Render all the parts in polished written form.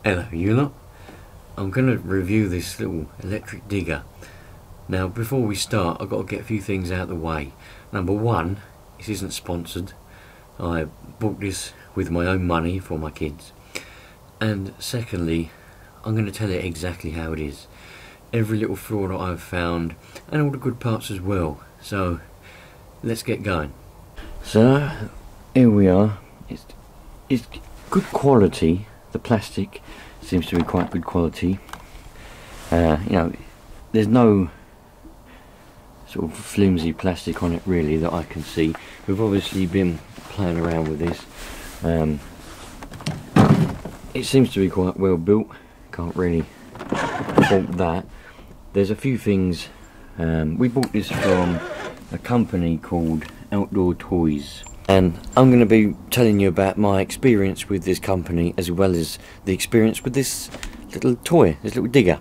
Hello, you lot. I'm going to review this little electric digger. Now, before we start, I've got to get a few things out of the way. Number one, this isn't sponsored. I bought this with my own money for my kids. And secondly, I'm going to tell it exactly how it is. Every little flaw that I've found, and all the good parts as well. So, let's get going. So, here we are. It's good quality. The plastic seems to be quite good quality. There's no sort of flimsy plastic on it really that I can see. We've obviously been playing around with this. It seems to be quite well built. Can't really fault that. There's a few things. We bought this from a company called Outdoor Toys. And I'm going to be telling you about my experience with this company as well as the experience with this little toy, this little digger.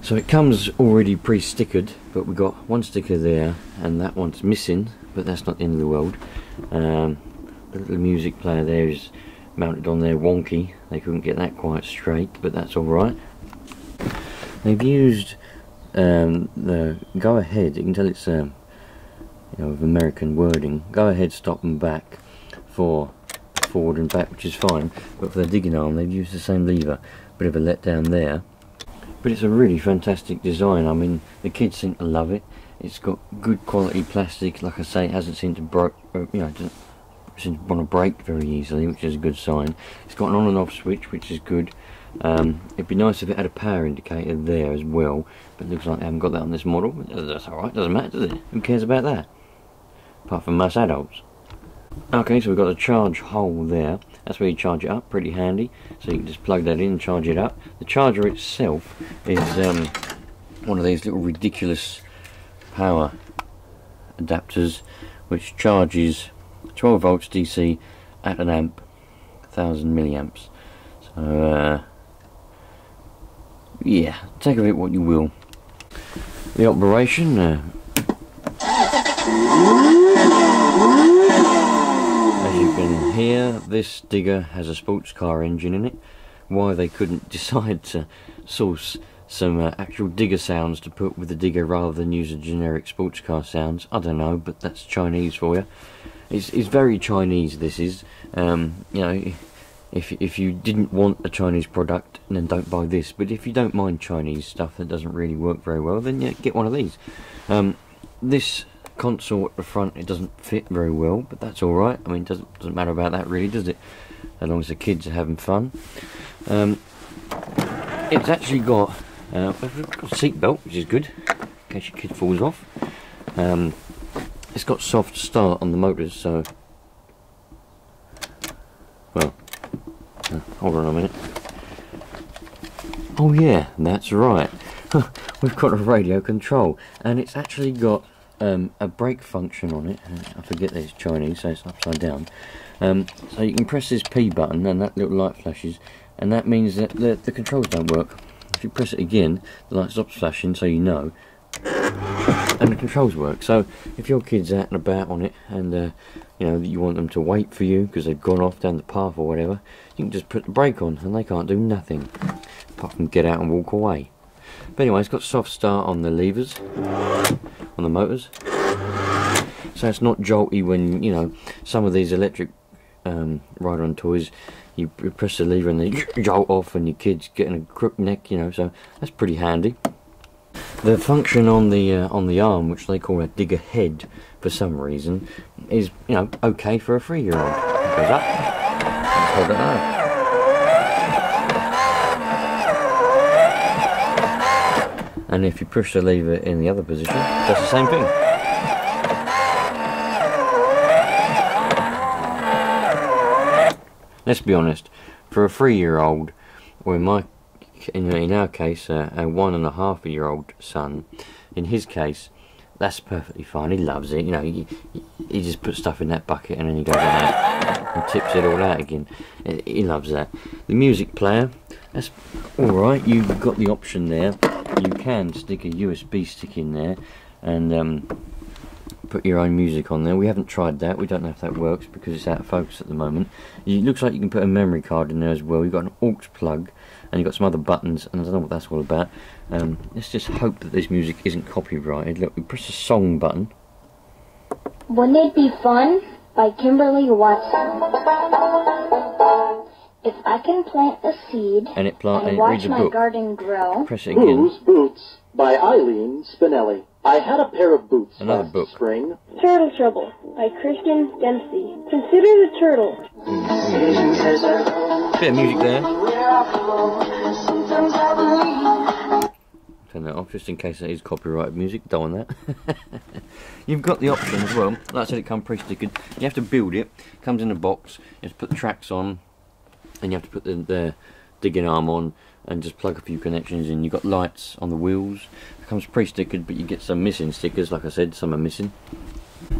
So it comes already pre-stickered, but we've got one sticker there and that one's missing, but that's not the end of the world. The little music player there is mounted on there wonky. They couldn't get that quite straight, but that's alright. They've used the go ahead, you can tell it's with American wording, go ahead, stop and back for forward and back, which is fine, but for the digging arm they've used the same lever. Bit of a letdown there, but it's a really fantastic design. I mean, the kids seem to love it. It's got good quality plastic. Like I say, it hasn't seemed to doesn't seem to want to break very easily, which is a good sign. It's got an on and off switch, which is good. It'd be nice if it had a power indicator there as well, but it looks like they haven't got that on this model. That's alright, doesn't matter, does it? Who cares about that? Apart from us adults. Okay, so we've got a charge hole there. That's where you charge it up, pretty handy. So you can just plug that in and charge it up. The charger itself is one of these little ridiculous power adapters which charges 12 volts DC at an amp, 1000 milliamps. So yeah, take of it what you will. The operation, as you can hear, this digger has a sports car engine in it. Why they couldn't decide to source some actual digger sounds to put with the digger rather than use a generic sports car sounds, I don't know, but that's Chinese for you. It's very Chinese, this is. If you didn't want a Chinese product, then don't buy this. But if you don't mind Chinese stuff that doesn't really work very well, then yeah, get one of these. This console at the front, it doesn't fit very well, but that's alright. I mean, it doesn't matter about that really, does it? As long as the kids are having fun. It's actually got a seat belt, which is good, in case your kid falls off. It's got soft start on the motors, so... Well... hold on a minute. Oh yeah, that's right. We've got a radio control, and it's actually got a brake function on it. I forget that it's Chinese, so it's upside down. So you can press this P button, and that little light flashes, and that means that the controls don't work. If you press it again, the light stops flashing, so you know, and the controls work. So if your kid's out and about on it, and you want them to wait for you because they've gone off down the path or whatever, you can just put the brake on and they can't do nothing apart from get out and walk away. But anyway, it's got soft start on the levers, on the motors, so it's not jolty when, some of these electric ride-on toys, you press the lever and they jolt off and your kid's getting a crook neck, so that's pretty handy. The function on the arm, which they call a digger head for some reason, is okay for a 3-year-old. It goes up, hold it up. And if you push the lever in the other position, it does the same thing. Let's be honest, for a 3-year-old, or in our case, a 1.5-year-old son, in his case, that's perfectly fine. He loves it. He just puts stuff in that bucket and then he goes like that and tips it all out again. He loves that. The music player, that's alright. You've got the option there. You can stick a USB stick in there and put your own music on there. We haven't tried that. We don't know if that works because it's out of focus at the moment. It looks like you can put a memory card in there as well. You've got an aux plug and you've got some other buttons, and I don't know what that's all about. Let's just hope that this music isn't copyrighted. Look, we press the song button. Wouldn't It Be Fun? By Kimberly Watson. If I can plant a seed and it watch reads a my book. garden grow. Press it again. Boo's Boots by Eileen Spinelli. I had a pair of boots Another last book. spring. Turtle Trouble by Kristen Dempsey. Consider the turtle. Bit of music there. Turn that off just in case that is copyrighted music. Don't want that. You've got the option as well. Like I said, it comes pre-stickered. You have to build it. It comes in a box. You have to put the tracks on, and you have to put the digging arm on, and just plug a few connections in. You've got lights on the wheels. It comes pre-stickered, but you get some missing stickers. Like I said, some are missing.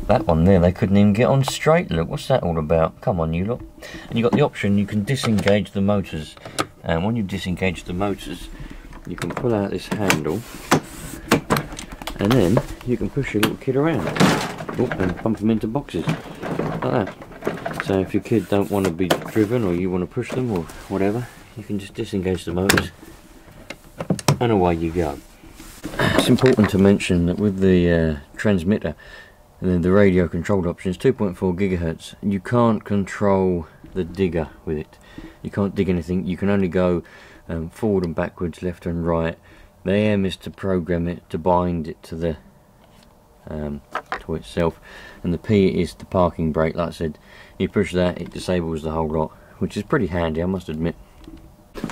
That one there, they couldn't even get on straight. Look, what's that all about? Come on, you lot. And you've got the option, you can disengage the motors. And when you disengage the motors, you can pull out this handle, and then you can push your little kid around. Oh, and pump them into boxes, like that. So if your kid don't want to be driven, or you want to push them, or whatever, you can just disengage the motors, and away you go. It's important to mention that with the transmitter, and then the radio controlled option is 2.4 gigahertz. You can't control the digger with it. You can't dig anything. You can only go forward and backwards, left and right. The AM is to program it, to bind it to the toy itself, and the P is the parking brake. Like I said, you push that, it disables the whole lot, which is pretty handy, I must admit.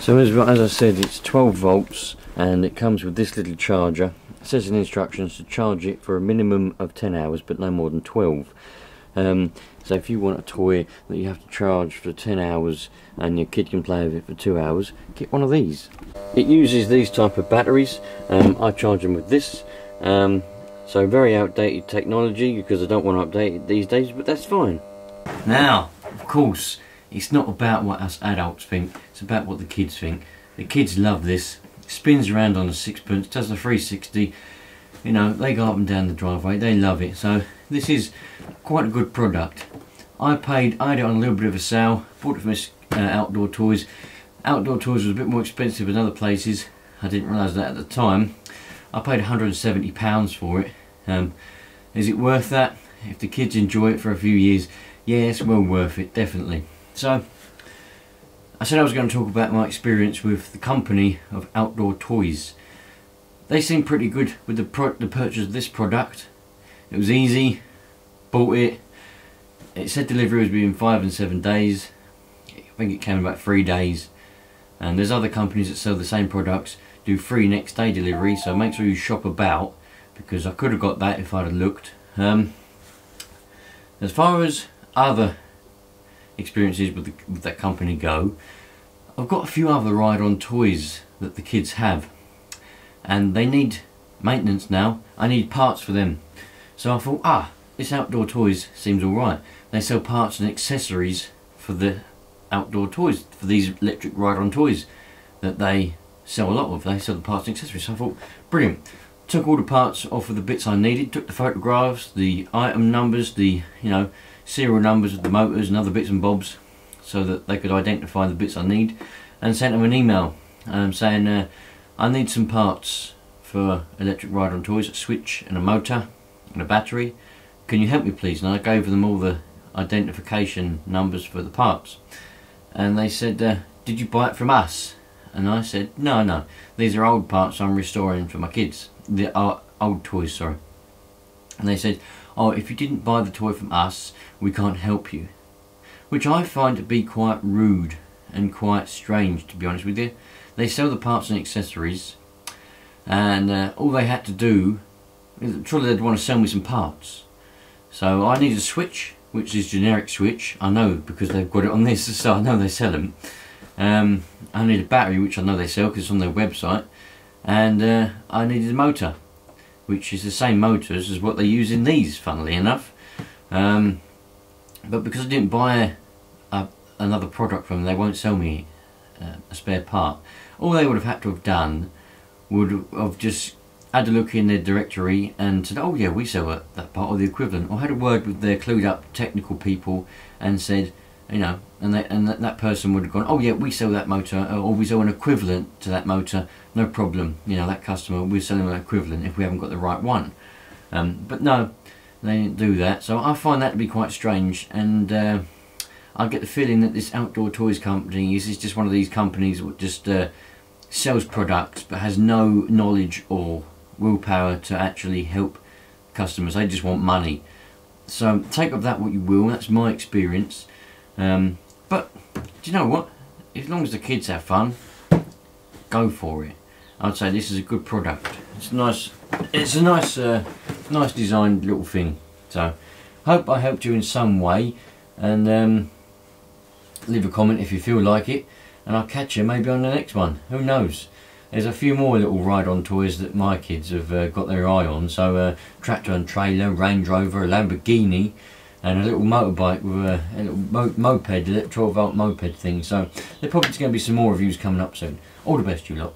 So as I said, it's 12 volts, and it comes with this little charger. It says in instructions to charge it for a minimum of 10 hours, but no more than 12. So if you want a toy that you have to charge for 10 hours and your kid can play with it for 2 hours, get one of these. It uses these type of batteries. I charge them with this. So very outdated technology, because I don't want to update it these days, but that's fine. Now, of course, it's not about what us adults think, it's about what the kids think. The kids love this. It spins around on a sixpence, does a 360. You know, they go up and down the driveway, they love it. So this is quite a good product. I had it on a little bit of a sale, bought it from this Outdoor Toys. Outdoor Toys was a bit more expensive than other places. I didn't realise that at the time. I paid £170 for it. Is it worth that? If the kids enjoy it for a few years, yeah, it's well worth it, definitely. So, I said I was going to talk about my experience with the company of Outdoor Toys. They seemed pretty good with the purchase of this product. It was easy, bought it. It said delivery was between 5 and 7 days. I think it came in about 3 days. And there's other companies that sell the same products, do free next day delivery, so make sure you shop about, because I could have got that if I'd have looked. As far as other experiences with that company go, I've got a few other ride-on toys that the kids have, and they need maintenance now. I need parts for them. So I thought, this Outdoor Toys seems alright. They sell parts and accessories for the outdoor toys, for these electric ride-on toys that they sell a lot of. They sell the parts and accessories. So I thought, brilliant. Took all the parts off of the bits I needed, took the photographs, the item numbers, the serial numbers of the motors and other bits and bobs, so that they could identify the bits I need, and sent them an email saying I need some parts for electric ride-on toys, a switch and a motor and a battery. Can you help me please? And I gave them all the identification numbers for the parts, and they said, did you buy it from us? And I said, no, these are old parts I'm restoring for my kids, the old toys, sorry. And they said, oh, if you didn't buy the toy from us, we can't help you. Which I find to be quite rude and quite strange, to be honest with you. They sell the parts and accessories, and all they had to do, surely they'd want to sell me some parts. So I need a switch, which is generic switch. I know because they've got it on this, so I know they sell them. I need a battery, which I know they sell because it's on their website, and I needed a motor, which is the same motors as what they use in these, funnily enough. But because I didn't buy another product from them, they won't sell me a spare part. All they would have had to have done would have just had a look in their directory and said, oh yeah, we sell that part or the equivalent, or had a word with their clued up technical people and said, you know, and that person would have gone, oh yeah, we sell that motor, or we sell an equivalent to that motor, no problem, you know, that customer, we're selling an equivalent if we haven't got the right one. But no, they didn't do that, so I find that to be quite strange, and I get the feeling that this Outdoor Toys company is just one of these companies that just sells products but has no knowledge or willpower to actually help customers. They just want money. So take of that what you will, that's my experience. But do you know what? As long as the kids have fun, go for it. I'd say this is a good product. It's nice. It's a nice, nice designed little thing. So hope I helped you in some way, and leave a comment if you feel like it, and I'll catch you maybe on the next one. Who knows? There's a few more little ride-on toys that my kids have got their eye on. So tractor and trailer, Range Rover, a Lamborghini, and a little motorbike with a little moped, a 12-volt moped thing. So there's probably going to be some more reviews coming up soon. All the best, you lot.